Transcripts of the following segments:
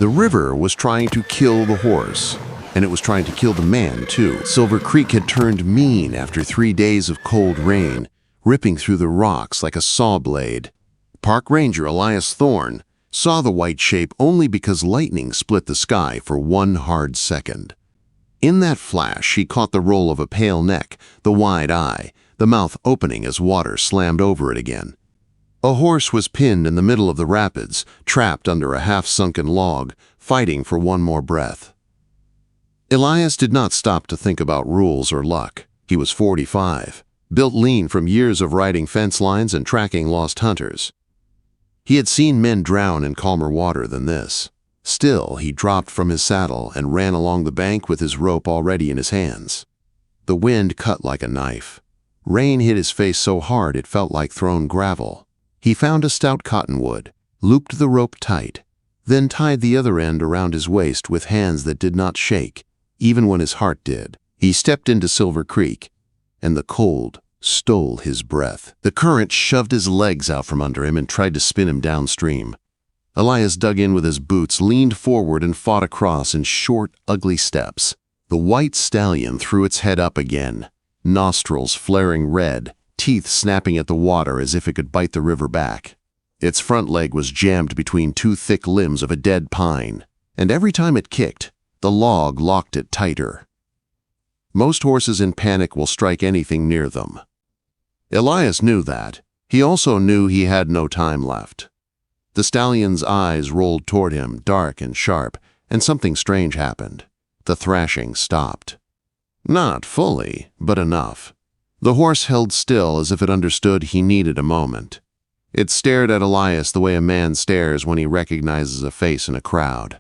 The river was trying to kill the horse, and it was trying to kill the man, too. Silver Creek had turned mean after 3 days of cold rain, ripping through the rocks like a saw blade. Park Ranger Elias Thorne saw the white shape only because lightning split the sky for 1 hard second. In that flash, he caught the roll of a pale neck, the wide eye, the mouth opening as water slammed over it again. A horse was pinned in the middle of the rapids, trapped under a half-sunken log, fighting for one more breath. Elias did not stop to think about rules or luck. He was 45, built lean from years of riding fence lines and tracking lost hunters. He had seen men drown in calmer water than this. Still, he dropped from his saddle and ran along the bank with his rope already in his hands. The wind cut like a knife. Rain hit his face so hard it felt like thrown gravel. He found a stout cottonwood, looped the rope tight, then tied the other end around his waist with hands that did not shake, even when his heart did. He stepped into Silver Creek, and the cold stole his breath. The current shoved his legs out from under him and tried to spin him downstream. Elias dug in with his boots, leaned forward, and fought across in short, ugly steps. The white stallion threw its head up again, nostrils flaring red, teeth snapping at the water as if it could bite the river back. Its front leg was jammed between 2 thick limbs of a dead pine, and every time it kicked, the log locked it tighter. Most horses in panic will strike anything near them. Elias knew that. He also knew he had no time left. The stallion's eyes rolled toward him, dark and sharp, and something strange happened. The thrashing stopped. Not fully, but enough. The horse held still as if it understood he needed a moment. It stared at Elias the way a man stares when he recognizes a face in a crowd.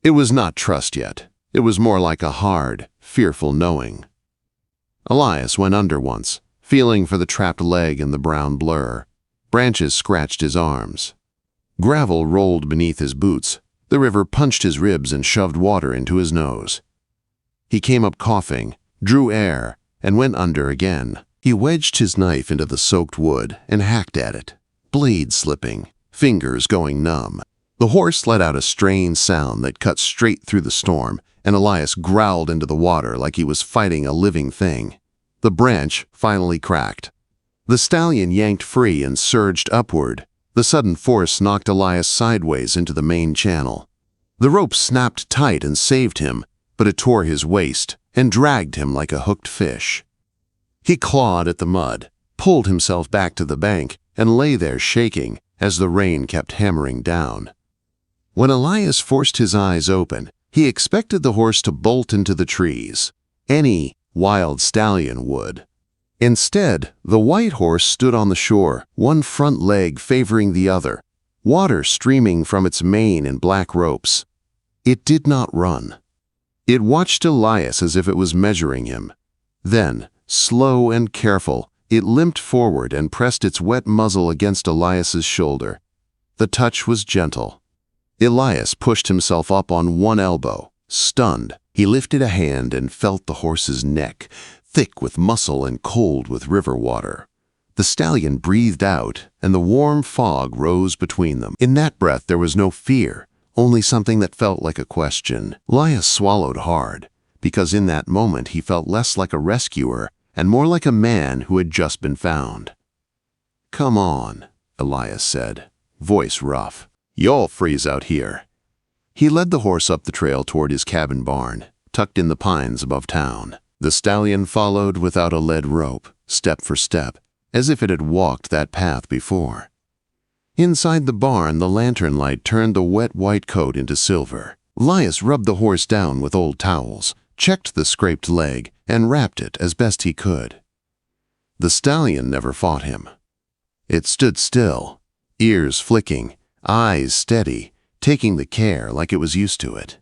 It was not trust yet. It was more like a hard, fearful knowing. Elias went under once, feeling for the trapped leg in the brown blur. Branches scratched his arms. Gravel rolled beneath his boots. The river punched his ribs and shoved water into his nose. He came up coughing, drew air, and went under again. He wedged his knife into the soaked wood and hacked at it, blade slipping, fingers going numb. The horse let out a strained sound that cut straight through the storm, and Elias growled into the water like he was fighting a living thing. The branch finally cracked. The stallion yanked free and surged upward. The sudden force knocked Elias sideways into the main channel. The rope snapped tight and saved him, but it tore his waist and dragged him like a hooked fish. He clawed at the mud, pulled himself back to the bank, and lay there shaking as the rain kept hammering down. When Elias forced his eyes open, he expected the horse to bolt into the trees. Any wild stallion would. Instead, the white horse stood on the shore, one front leg favoring the other, water streaming from its mane in black ropes. It did not run. It watched Elias as if it was measuring him. Then, slow and careful, it limped forward and pressed its wet muzzle against Elias's shoulder. The touch was gentle. Elias pushed himself up on one elbow. Stunned, he lifted a hand and felt the horse's neck, thick with muscle and cold with river water. The stallion breathed out, and the warm fog rose between them. In that breath there was no fear, only something that felt like a question. Elias swallowed hard, because in that moment he felt less like a rescuer and more like a man who had just been found. "Come on," Elias said, voice rough. "You'll freeze out here." He led the horse up the trail toward his cabin barn, tucked in the pines above town. The stallion followed without a lead rope, step for step, as if it had walked that path before. Inside the barn, the lantern light turned the wet white coat into silver. Elias rubbed the horse down with old towels, checked the scraped leg, and wrapped it as best he could. The stallion never fought him. It stood still, ears flicking, eyes steady, taking the care like it was used to it.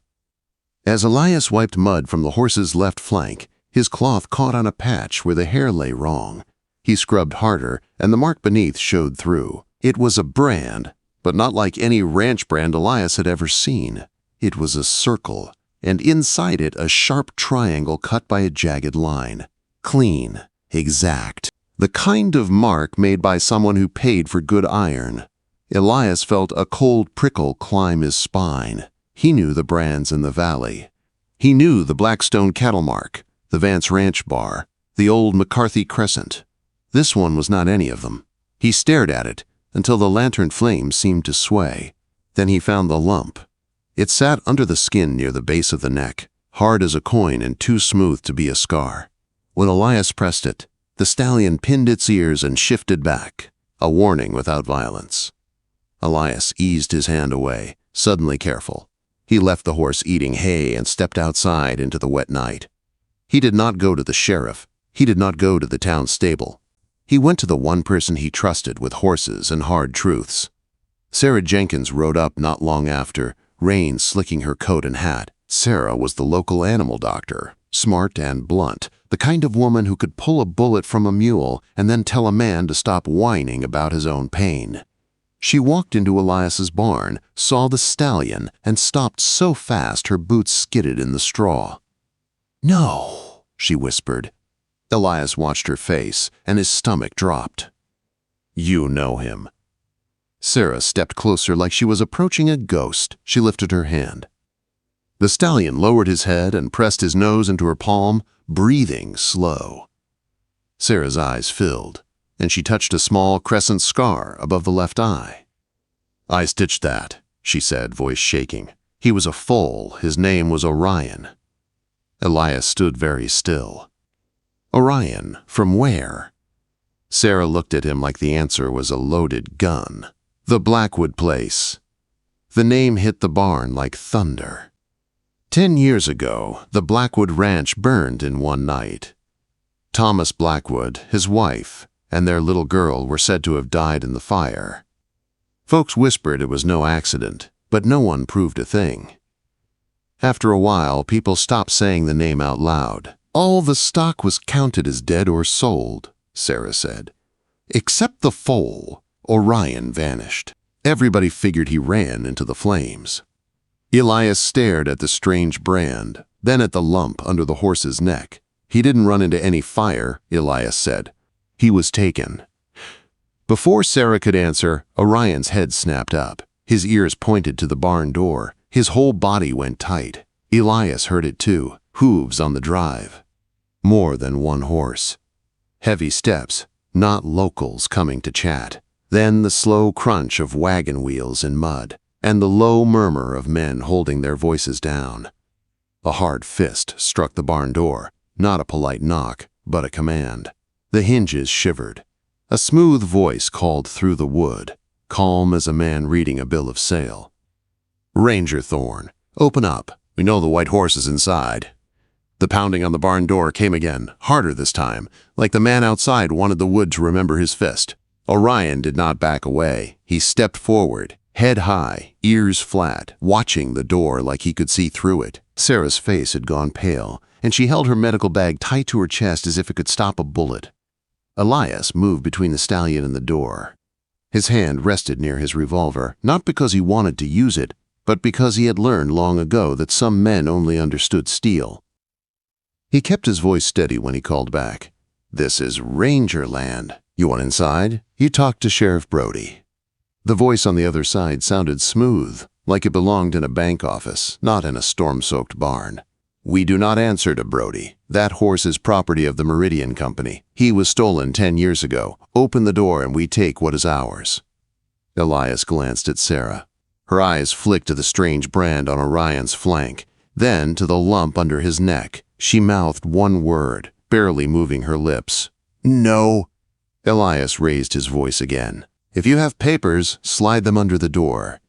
As Elias wiped mud from the horse's left flank, his cloth caught on a patch where the hair lay wrong. He scrubbed harder, and the mark beneath showed through. It was a brand, but not like any ranch brand Elias had ever seen. It was a circle, and inside it a sharp triangle cut by a jagged line. Clean, exact. The kind of mark made by someone who paid for good iron. Elias felt a cold prickle climb his spine. He knew the brands in the valley. He knew the Blackstone Cattle Mark, the Vance Ranch Bar, the old McCarthy Crescent. This one was not any of them. He stared at it until the lantern flame seemed to sway. Then he found the lump. It sat under the skin near the base of the neck, hard as a coin and too smooth to be a scar. When Elias pressed it, the stallion pinned its ears and shifted back, a warning without violence. Elias eased his hand away, suddenly careful. He left the horse eating hay and stepped outside into the wet night. He did not go to the sheriff. He did not go to the town stable. He went to the one person he trusted with horses and hard truths. Sarah Jenkins rode up not long after, rain slicking her coat and hat. Sarah was the local animal doctor, smart and blunt, the kind of woman who could pull a bullet from a mule and then tell a man to stop whining about his own pain. She walked into Elias's barn, saw the stallion, and stopped so fast her boots skidded in the straw. "No," she whispered. Elias watched her face, and his stomach dropped. "You know him." Sarah stepped closer like she was approaching a ghost. She lifted her hand. The stallion lowered his head and pressed his nose into her palm, breathing slow. Sarah's eyes filled, and she touched a small crescent scar above the left eye. "I stitched that," she said, voice shaking. "He was a foal. His name was Orion." Elias stood very still. "Orion, from where?" Sarah looked at him like the answer was a loaded gun. "The Blackwood place." The name hit the barn like thunder. 10 years ago, the Blackwood Ranch burned in one night. Thomas Blackwood, his wife, and their little girl were said to have died in the fire. Folks whispered it was no accident, but no one proved a thing. After a while, people stopped saying the name out loud. "All the stock was counted as dead or sold," Sarah said. "Except the foal, Orion vanished. Everybody figured he ran into the flames." Elias stared at the strange brand, then at the lump under the horse's neck. "He didn't run into any fire," Elias said. "He was taken." Before Sarah could answer, Orion's head snapped up. His ears pointed to the barn door. His whole body went tight. Elias heard it too, hooves on the drive. More than one horse. Heavy steps, not locals coming to chat. Then the slow crunch of wagon wheels in mud, and the low murmur of men holding their voices down. A hard fist struck the barn door, not a polite knock, but a command. The hinges shivered. A smooth voice called through the wood, calm as a man reading a bill of sale. "Ranger Thorne, open up. We know the white horse is inside." The pounding on the barn door came again, harder this time, like the man outside wanted the wood to remember his fist. Orion did not back away. He stepped forward, head high, ears flat, watching the door like he could see through it. Sarah's face had gone pale, and she held her medical bag tight to her chest as if it could stop a bullet. Elias moved between the stallion and the door. His hand rested near his revolver, not because he wanted to use it, but because he had learned long ago that some men only understood steel. He kept his voice steady when he called back. "This is Ranger land. You want inside? You talk to Sheriff Brody." The voice on the other side sounded smooth, like it belonged in a bank office, not in a storm-soaked barn. "We do not answer to Brody. That horse is property of the Meridian Company. He was stolen 10 years ago. Open the door and we take what is ours." Elias glanced at Sarah. Her eyes flicked to the strange brand on Orion's flank, then to the lump under his neck. She mouthed one word, barely moving her lips. "No." Elias raised his voice again. "If you have papers, slide them under the door."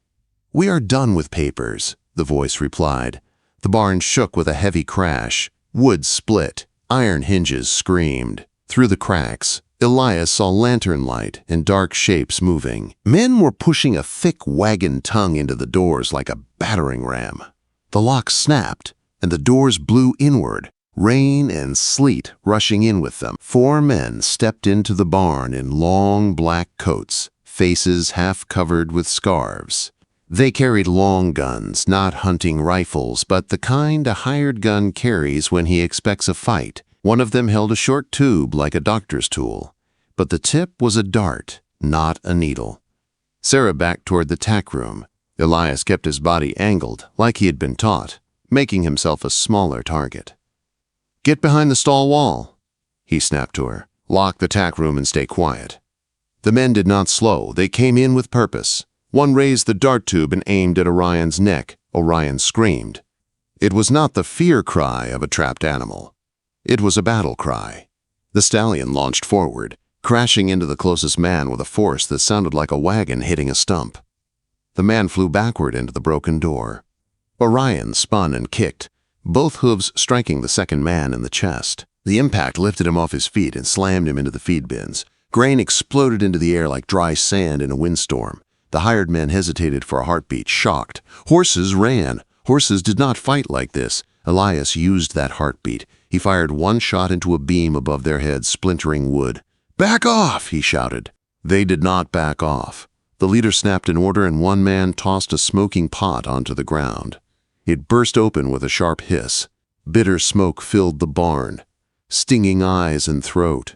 "We are done with papers," the voice replied. The barn shook with a heavy crash. Wood split. Iron hinges screamed. Through the cracks, Elias saw lantern light and dark shapes moving. Men were pushing a thick wagon tongue into the doors like a battering ram. The lock snapped, and the doors blew inward, rain and sleet rushing in with them. 4 men stepped into the barn in long black coats, faces half covered with scarves. They carried long guns, not hunting rifles, but the kind a hired gun carries when he expects a fight. One of them held a short tube like a doctor's tool, but the tip was a dart, not a needle. Sarah backed toward the tack room. Elias kept his body angled, like he had been taught, making himself a smaller target. "Get behind the stall wall," he snapped to her. "Lock the tack room and stay quiet." The men did not slow. They came in with purpose. One raised the dart tube and aimed at Orion's neck. Orion screamed. It was not the fear cry of a trapped animal. It was a battle cry. The stallion launched forward, crashing into the closest man with a force that sounded like a wagon hitting a stump. The man flew backward into the broken door. Orion spun and kicked, both hooves striking the second man in the chest. The impact lifted him off his feet and slammed him into the feed bins. Grain exploded into the air like dry sand in a windstorm. The hired men hesitated for a heartbeat, shocked. Horses ran. Horses did not fight like this. Elias used that heartbeat. He fired one shot into a beam above their heads, splintering wood. "Back off!" he shouted. They did not back off. The leader snapped an order and one man tossed a smoking pot onto the ground. It burst open with a sharp hiss. Bitter smoke filled the barn, stinging eyes and throat.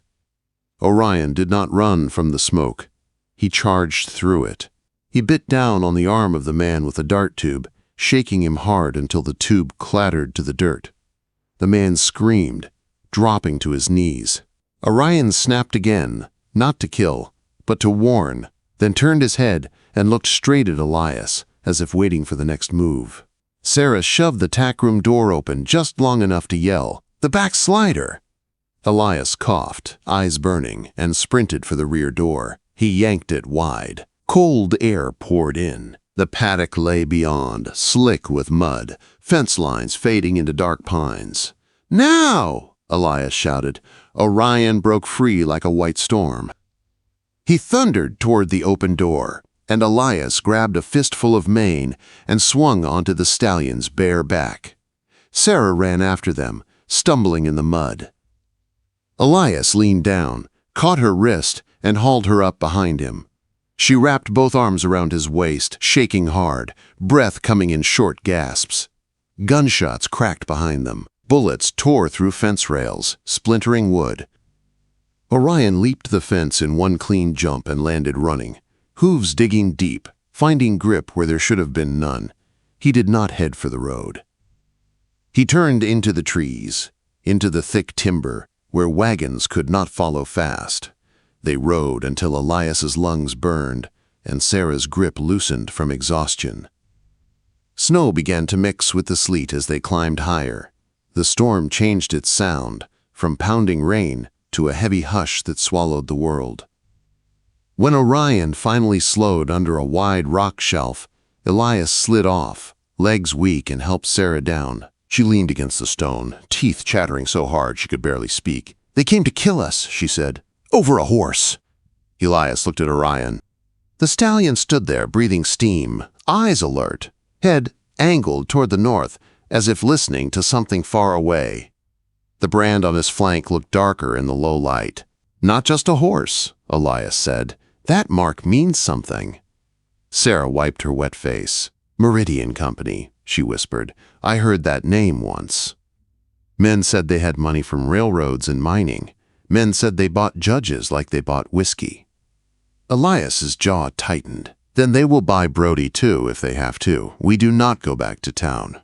Orion did not run from the smoke. He charged through it. He bit down on the arm of the man with the dart tube, shaking him hard until the tube clattered to the dirt. The man screamed, dropping to his knees. Orion snapped again, not to kill, but to warn, then turned his head and looked straight at Elias, as if waiting for the next move. Sarah shoved the tack room door open just long enough to yell, "The backslider!" Elias coughed, eyes burning, and sprinted for the rear door. He yanked it wide. Cold air poured in. The paddock lay beyond, slick with mud, fence lines fading into dark pines. "Now!" Elias shouted. Orion broke free like a white storm. He thundered toward the open door, and Elias grabbed a fistful of mane and swung onto the stallion's bare back. Sarah ran after them, stumbling in the mud. Elias leaned down, caught her wrist, and hauled her up behind him. She wrapped both arms around his waist, shaking hard, breath coming in short gasps. Gunshots cracked behind them. Bullets tore through fence rails, splintering wood. Orion leaped the fence in one clean jump and landed running, hooves digging deep, finding grip where there should have been none. He did not head for the road. He turned into the trees, into the thick timber, where wagons could not follow fast. They rode until Elias's lungs burned and Sarah's grip loosened from exhaustion. Snow began to mix with the sleet as they climbed higher. The storm changed its sound, from pounding rain to a heavy hush that swallowed the world. When Orion finally slowed under a wide rock shelf, Elias slid off, legs weak, and helped Sarah down. She leaned against the stone, teeth chattering so hard she could barely speak. "They came to kill us," she said. "Over a horse." Elias looked at Orion. The stallion stood there, breathing steam, eyes alert, head angled toward the north, as if listening to something far away. The brand on his flank looked darker in the low light. "Not just a horse," Elias said. "That mark means something." Sarah wiped her wet face. "Meridian Company," she whispered. "I heard that name once." Men said they had money from railroads and mining. Men said they bought judges like they bought whiskey. Elias's jaw tightened. "Then they will buy Brody too if they have to. We do not go back to town."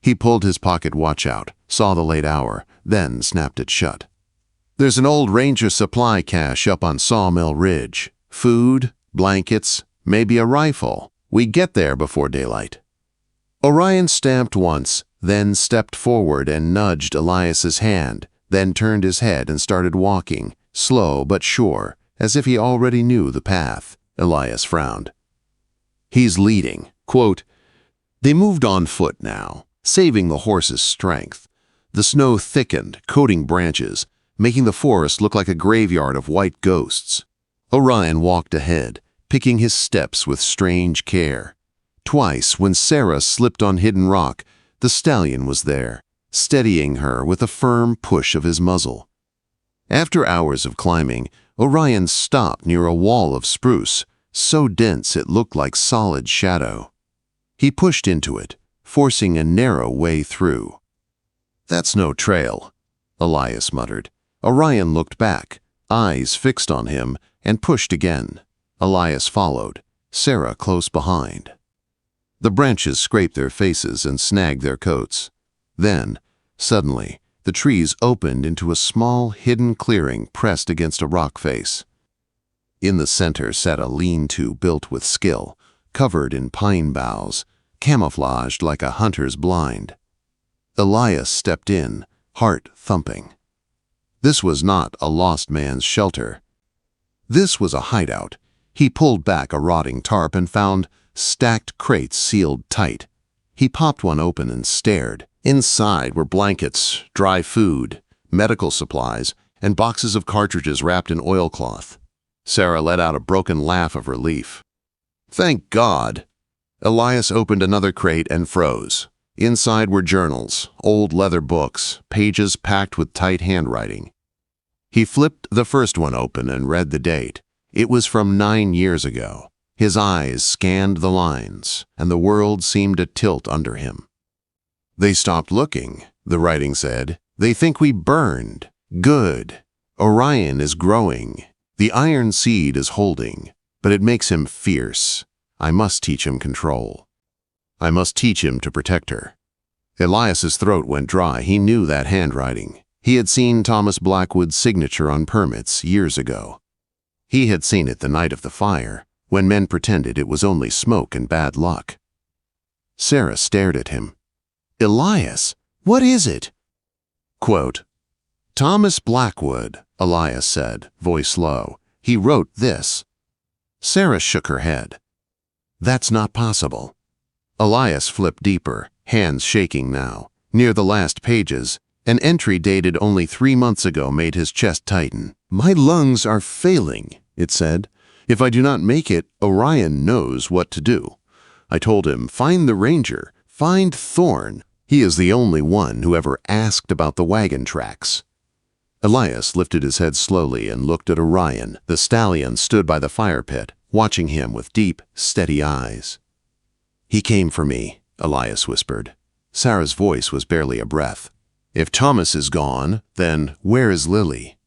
He pulled his pocket watch out, saw the late hour, then snapped it shut. "There's an old Ranger supply cache up on Sawmill Ridge. Food, blankets, maybe a rifle. We get there before daylight." Orion stamped once, then stepped forward and nudged Elias's hand, then turned his head and started walking, slow but sure, as if he already knew the path. Elias frowned. "He's leading." Quote, They moved on foot now, saving the horse's strength. The snow thickened, coating branches, making the forest look like a graveyard of white ghosts. Orion walked ahead, picking his steps with strange care. Twice, when Sarah slipped on hidden rock, the stallion was there, steadying her with a firm push of his muzzle. After hours of climbing, Orion stopped near a wall of spruce, so dense it looked like solid shadow. He pushed into it, forcing a narrow way through. "That's no trail," Elias muttered. Orion looked back, eyes fixed on him, and pushed again. Elias followed, Sarah close behind. The branches scraped their faces and snagged their coats. Then, suddenly, the trees opened into a small, hidden clearing pressed against a rock face. In the center sat a lean-to built with skill, covered in pine boughs, camouflaged like a hunter's blind. Elias stepped in, heart thumping. This was not a lost man's shelter. This was a hideout. He pulled back a rotting tarp and found stacked crates sealed tight. He popped one open and stared. Inside were blankets, dry food, medical supplies, and boxes of cartridges wrapped in oilcloth. Sarah let out a broken laugh of relief. Thank God! Elias opened another crate and froze. Inside were journals, old leather books, pages packed with tight handwriting. He flipped the first one open and read the date. It was from 9 years ago. His eyes scanned the lines, and the world seemed to tilt under him. They stopped looking, the writing said. They think we burned. Good. Orion is growing. The iron seed is holding, but it makes him fierce. I must teach him control. I must teach him to protect her. Elias's throat went dry. He knew that handwriting. He had seen Thomas Blackwood's signature on permits years ago. He had seen it the night of the fire, when men pretended it was only smoke and bad luck. Sarah stared at him. Elias, what is it? Quote, Thomas Blackwood, Elias said, voice low. He wrote this. Sarah shook her head. That's not possible. Elias flipped deeper, hands shaking now. Near the last pages, an entry dated only 3 months ago made his chest tighten. My lungs are failing, it said. If I do not make it, Orion knows what to do. I told him, find the ranger, find Thorne. He is the only one who ever asked about the wagon tracks. Elias lifted his head slowly and looked at Orion. The stallion stood by the fire pit, watching him with deep, steady eyes. He came for me, Elias whispered. Sarah's voice was barely a breath. If Thomas is gone, then where is Lily?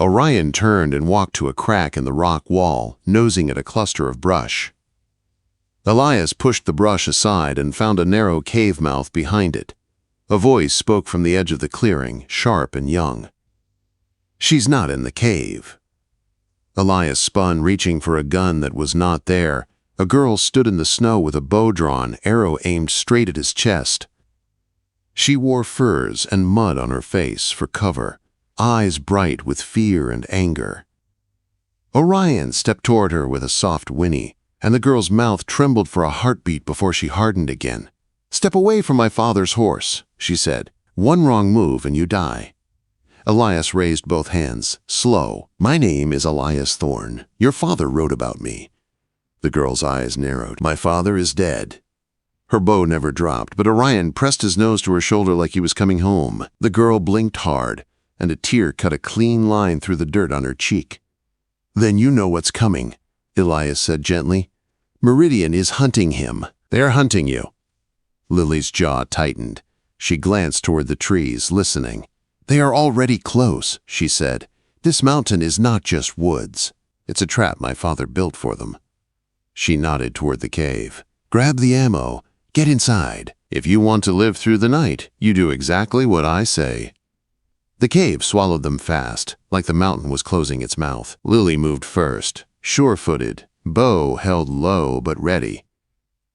Orion turned and walked to a crack in the rock wall, nosing at a cluster of brush. Elias pushed the brush aside and found a narrow cave mouth behind it. A voice spoke from the edge of the clearing, sharp and young. She's not in the cave. Elias spun, reaching for a gun that was not there. A girl stood in the snow with a bow drawn, arrow aimed straight at his chest. She wore furs and mud on her face for cover, eyes bright with fear and anger. Orion stepped toward her with a soft whinny, and the girl's mouth trembled for a heartbeat before she hardened again. Step away from my father's horse, she said. One wrong move and you die. Elias raised both hands, slow. My name is Elias Thorne. Your father wrote about me. The girl's eyes narrowed. My father is dead. Her bow never dropped, but Orion pressed his nose to her shoulder like he was coming home. The girl blinked hard, and a tear cut a clean line through the dirt on her cheek. Then you know what's coming, Elias said gently. Meridian is hunting him. They're hunting you. Lily's jaw tightened. She glanced toward the trees, listening. They are already close, she said. This mountain is not just woods. It's a trap my father built for them. She nodded toward the cave. Grab the ammo. Get inside. If you want to live through the night, you do exactly what I say. The cave swallowed them fast, like the mountain was closing its mouth. Lily moved first, sure-footed, bow held low but ready.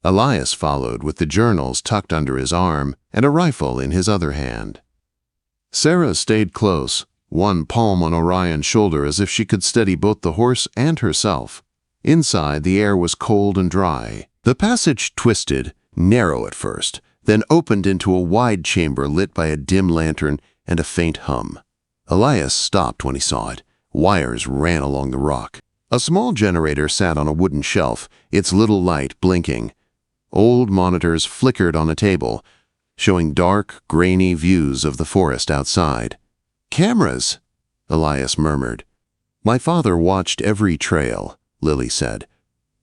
Elias followed with the journals tucked under his arm and a rifle in his other hand. Sarah stayed close, one palm on Orion's shoulder as if she could steady both the horse and herself. Inside, the air was cold and dry. The passage twisted, narrow at first, then opened into a wide chamber lit by a dim lantern and a faint hum. Elias stopped when he saw it. Wires ran along the rock. A small generator sat on a wooden shelf, its little light blinking. Old monitors flickered on a table, showing dark, grainy views of the forest outside. Cameras, Elias murmured. My father watched every trail, Lily said.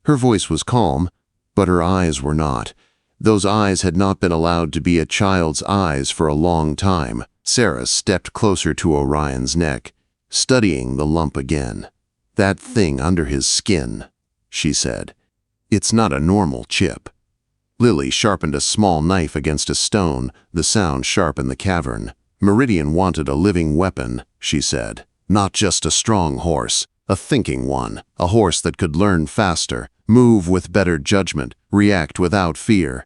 Her voice was calm, but her eyes were not. Those eyes had not been allowed to be a child's eyes for a long time. Sarah stepped closer to Orion's neck, studying the lump again. That thing under his skin, she said. It's not a normal chip. Lily sharpened a small knife against a stone, the sound sharp in the cavern. Meridian wanted a living weapon, she said. Not just a strong horse, a thinking one. A horse that could learn faster, move with better judgment, react without fear.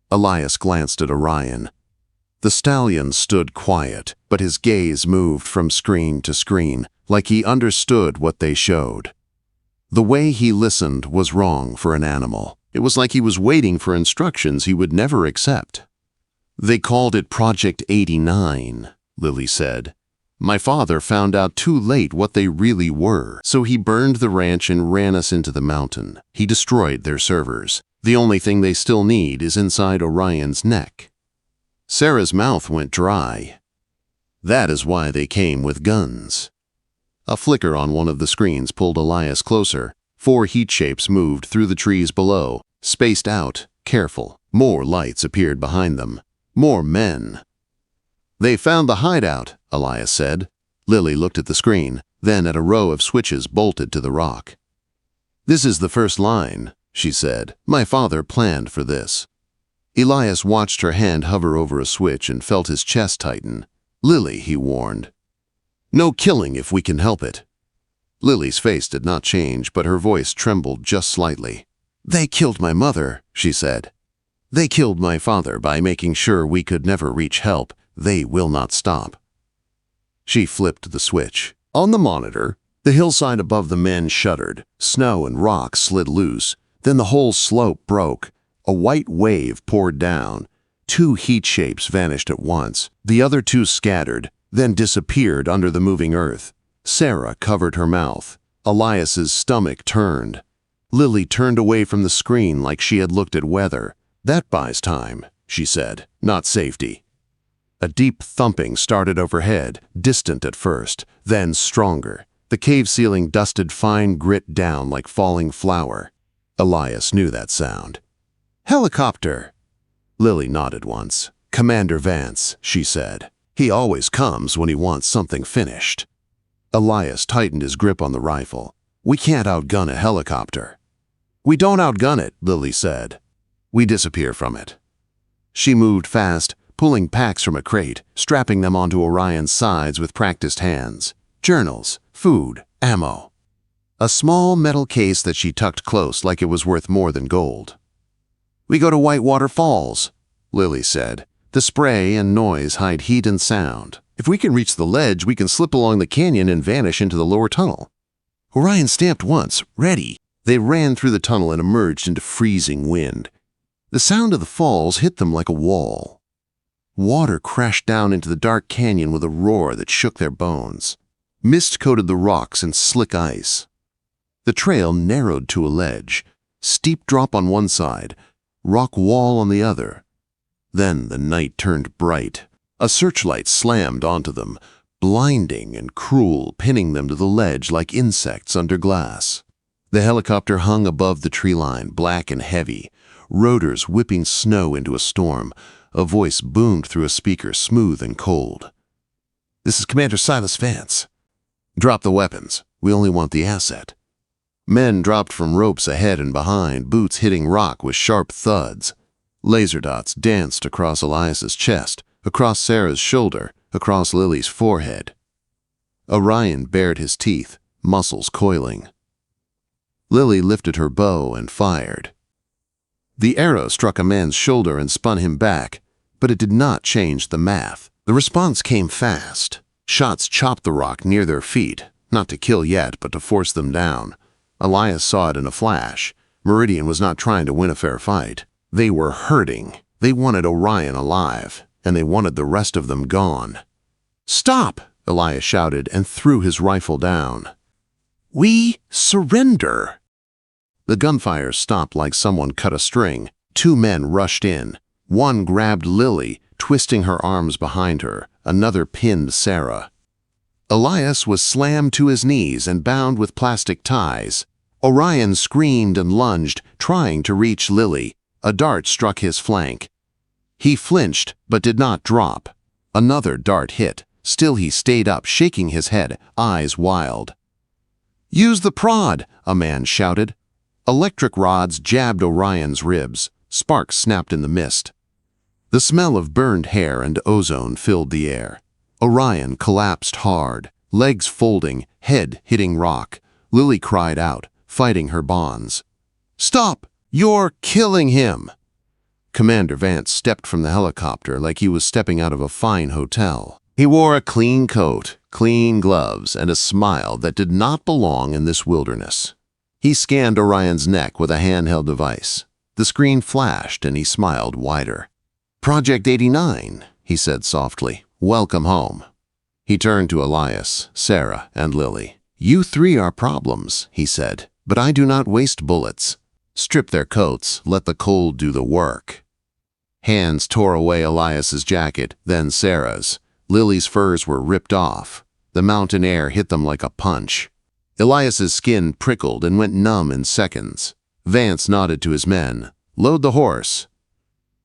Elias glanced at Orion. The stallion stood quiet, but his gaze moved from screen to screen, like he understood what they showed. The way he listened was wrong for an animal. It was like he was waiting for instructions he would never accept. "They called it Project 89, Lily said. "My father found out too late what they really were, so he burned the ranch and ran us into the mountain. He destroyed their servers. The only thing they still need is inside Orion's neck." Sarah's mouth went dry. "That is why they came with guns." A flicker on one of the screens pulled Elias closer. 4 heat shapes moved through the trees below, spaced out, careful. More lights appeared behind them. More men. "They found the hideout," Elias said. Lily looked at the screen, then at a row of switches bolted to the rock. "This is the first line," she said. "My father planned for this." Elias watched her hand hover over a switch and felt his chest tighten. "Lily," he warned. "No killing if we can help it." Lily's face did not change, but her voice trembled just slightly. "They killed my mother," she said. "They killed my father by making sure we could never reach help. They will not stop." She flipped the switch. On the monitor, the hillside above the men shuddered. Snow and rocks slid loose. Then the whole slope broke. A white wave poured down. 2 heat shapes vanished at once. The other 2 scattered, then disappeared under the moving earth. Sarah covered her mouth. Elias's stomach turned. Lily turned away from the screen like she had looked at weather. "That buys time," she said, "not safety." A deep thumping started overhead, distant at first, then stronger. The cave ceiling dusted fine grit down like falling flour. Elias knew that sound. "Helicopter!" Lily nodded once. "Commander Vance," she said. "He always comes when he wants something finished." Elias tightened his grip on the rifle. "We can't outgun a helicopter." "We don't outgun it," Lily said. "We disappear from it." She moved fast, pulling packs from a crate, strapping them onto Orion's sides with practiced hands. Journals, food, ammo. A small metal case that she tucked close like it was worth more than gold. "We go to Whitewater Falls," Lily said. "The spray and noise hide heat and sound. If we can reach the ledge, we can slip along the canyon and vanish into the lower tunnel." Orion stamped once, ready. They ran through the tunnel and emerged into freezing wind. The sound of the falls hit them like a wall. Water crashed down into the dark canyon with a roar that shook their bones. Mist coated the rocks and slick ice. The trail narrowed to a ledge, steep drop on one side, rock wall on the other. Then the night turned bright. A searchlight slammed onto them, blinding and cruel, pinning them to the ledge like insects under glass. The helicopter hung above the tree line, black and heavy, rotors whipping snow into a storm. A voice boomed through a speaker, smooth and cold. "This is Commander Silas Vance. Drop the weapons. We only want the asset." Men dropped from ropes ahead and behind, boots hitting rock with sharp thuds. Laser dots danced across Elias's chest, across Sarah's shoulder, across Lily's forehead. Orion bared his teeth, muscles coiling. Lily lifted her bow and fired. The arrow struck a man's shoulder and spun him back, but it did not change the math. The response came fast. Shots chopped the rock near their feet, not to kill yet, but to force them down. Elias saw it in a flash. Meridian was not trying to win a fair fight. They were hurting. They wanted Orion alive, and they wanted the rest of them gone. "Stop!" Elias shouted and threw his rifle down. "We surrender!" The gunfire stopped like someone cut a string. 2 men rushed in. One grabbed Lily, twisting her arms behind her. Another pinned Sarah. Elias was slammed to his knees and bound with plastic ties. Orion screamed and lunged, trying to reach Lily. A dart struck his flank. He flinched, but did not drop. Another dart hit. Still he stayed up, shaking his head, eyes wild. "Use the prod!" a man shouted. Electric rods jabbed Orion's ribs. Sparks snapped in the mist. The smell of burned hair and ozone filled the air. Orion collapsed hard, legs folding, head hitting rock. Lily cried out, fighting her bonds. "Stop! You're killing him!" Commander Vance stepped from the helicopter like he was stepping out of a fine hotel. He wore a clean coat, clean gloves, and a smile that did not belong in this wilderness. He scanned Orion's neck with a handheld device. The screen flashed and he smiled wider. "Project 89, he said softly. "Welcome home." He turned to Elias, Sarah, and Lily. "You three are problems," he said, "but I do not waste bullets. Strip their coats, let the cold do the work." Hands tore away Elias's jacket, then Sarah's. Lily's furs were ripped off. The mountain air hit them like a punch. Elias's skin prickled and went numb in seconds. Vance nodded to his men. "Load the horse."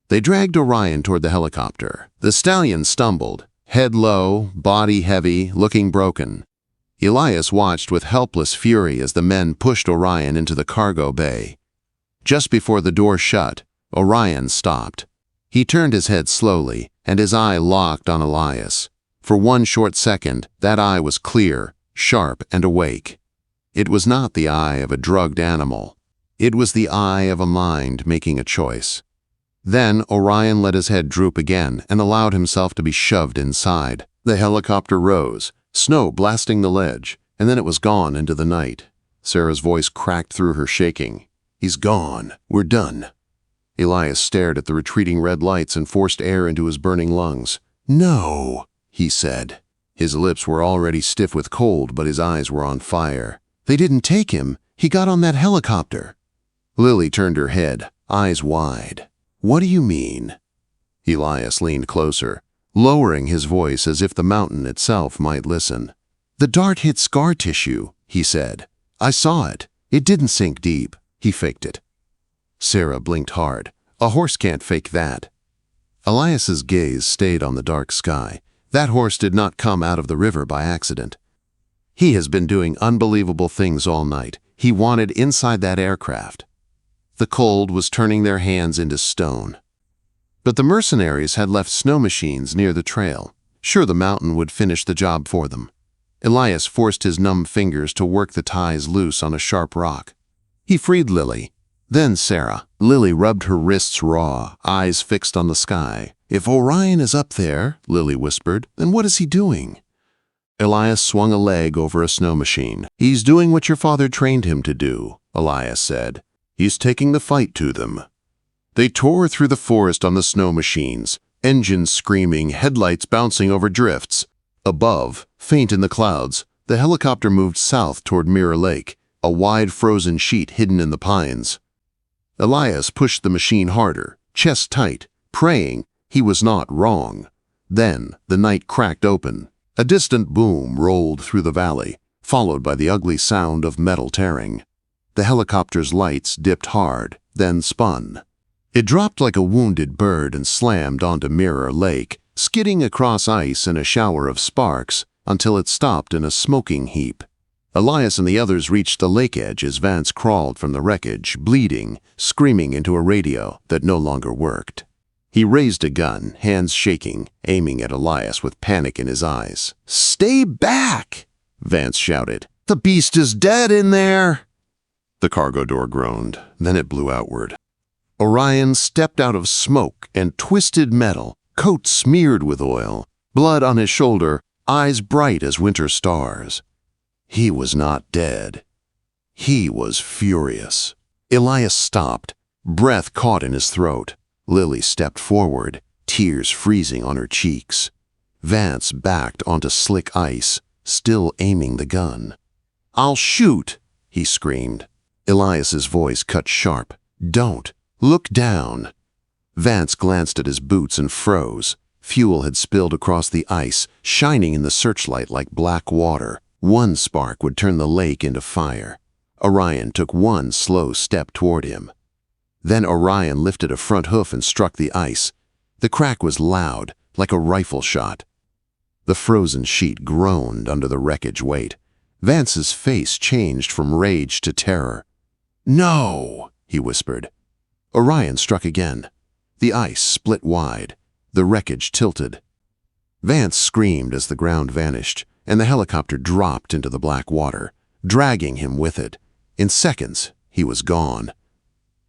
They dragged Orion toward the helicopter. The stallion stumbled, head low, body heavy, looking broken. Elias watched with helpless fury as the men pushed Orion into the cargo bay. Just before the door shut, Orion stopped. He turned his head slowly, and his eye locked on Elias. For one short second, that eye was clear, sharp, and awake. It was not the eye of a drugged animal. It was the eye of a mind making a choice. Then Orion let his head droop again and allowed himself to be shoved inside. The helicopter rose, snow blasting the ledge, and then it was gone into the night. Sarah's voice cracked through her shaking. "He's gone. We're done." Elias stared at the retreating red lights and forced air into his burning lungs. "No," he said. His lips were already stiff with cold, but his eyes were on fire. "They didn't take him. He got on that helicopter." Lily turned her head, eyes wide. "What do you mean?" Elias leaned closer, lowering his voice as if the mountain itself might listen. "The dart hit scar tissue," he said. "I saw it. It didn't sink deep. He faked it." Sarah blinked hard. "A horse can't fake that." Elias's gaze stayed on the dark sky. That horse did not come out of the river by accident. He has been doing unbelievable things all night. He wanted inside that aircraft. The cold was turning their hands into stone. But the mercenaries had left snow machines near the trail. Sure, the mountain would finish the job for them. Elias forced his numb fingers to work the ties loose on a sharp rock. He freed Lily, then Sarah. Lily rubbed her wrists raw, eyes fixed on the sky. "If Orion is up there," Lily whispered, "then what is he doing?" Elias swung a leg over a snow machine. "He's doing what your father trained him to do," Elias said. "He's taking the fight to them." They tore through the forest on the snow machines, engines screaming, headlights bouncing over drifts. Above, faint in the clouds, the helicopter moved south toward Mirror Lake, a wide frozen sheet hidden in the pines. Elias pushed the machine harder, chest tight, praying he was not wrong. Then the night cracked open. A distant boom rolled through the valley, followed by the ugly sound of metal tearing. The helicopter's lights dipped hard, then spun. It dropped like a wounded bird and slammed onto Mirror Lake, skidding across ice in a shower of sparks until it stopped in a smoking heap. Elias and the others reached the lake edge as Vance crawled from the wreckage, bleeding, screaming into a radio that no longer worked. He raised a gun, hands shaking, aiming at Elias with panic in his eyes. "Stay back!" Vance shouted. "The beast is dead in there!" The cargo door groaned, then it blew outward. Orion stepped out of smoke and twisted metal, coat smeared with oil, blood on his shoulder, eyes bright as winter stars. He was not dead. He was furious. Elias stopped, breath caught in his throat. Lily stepped forward, tears freezing on her cheeks. Vance backed onto slick ice, still aiming the gun. "I'll shoot!" he screamed. Elias's voice cut sharp. "Don't! Look down!" Vance glanced at his boots and froze. Fuel had spilled across the ice, shining in the searchlight like black water. One spark would turn the lake into fire. Orion took one slow step toward him. Then Orion lifted a front hoof and struck the ice. The crack was loud, like a rifle shot. The frozen sheet groaned under the wreckage weight. Vance's face changed from rage to terror. "No!" he whispered. Orion struck again. The ice split wide. The wreckage tilted. Vance screamed as the ground vanished, and the helicopter dropped into the black water, dragging him with it. In seconds, he was gone.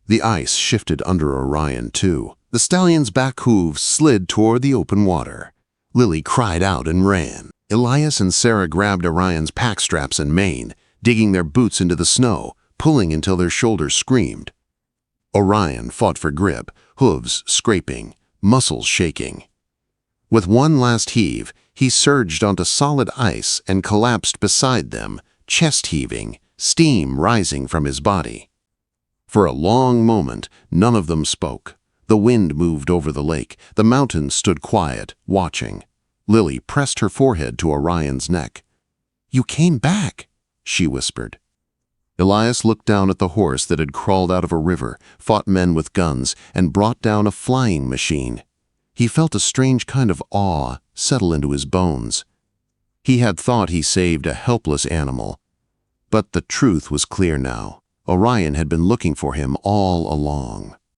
The ice shifted under Orion, too. The stallion's back hooves slid toward the open water. Lily cried out and ran. Elias and Sarah grabbed Orion's pack straps and mane, digging their boots into the snow, pulling until their shoulders screamed. Orion fought for grip, hooves scraping, muscles shaking. With one last heave, he surged onto solid ice and collapsed beside them, chest heaving, steam rising from his body. For a long moment, none of them spoke. The wind moved over the lake. The mountains stood quiet, watching. Lily pressed her forehead to Orion's neck. "You came back," she whispered. Elias looked down at the horse that had crawled out of a river, fought men with guns, and brought down a flying machine. He felt a strange kind of awe settle into his bones. He had thought he saved a helpless animal. But the truth was clear now. Orion had been looking for him all along.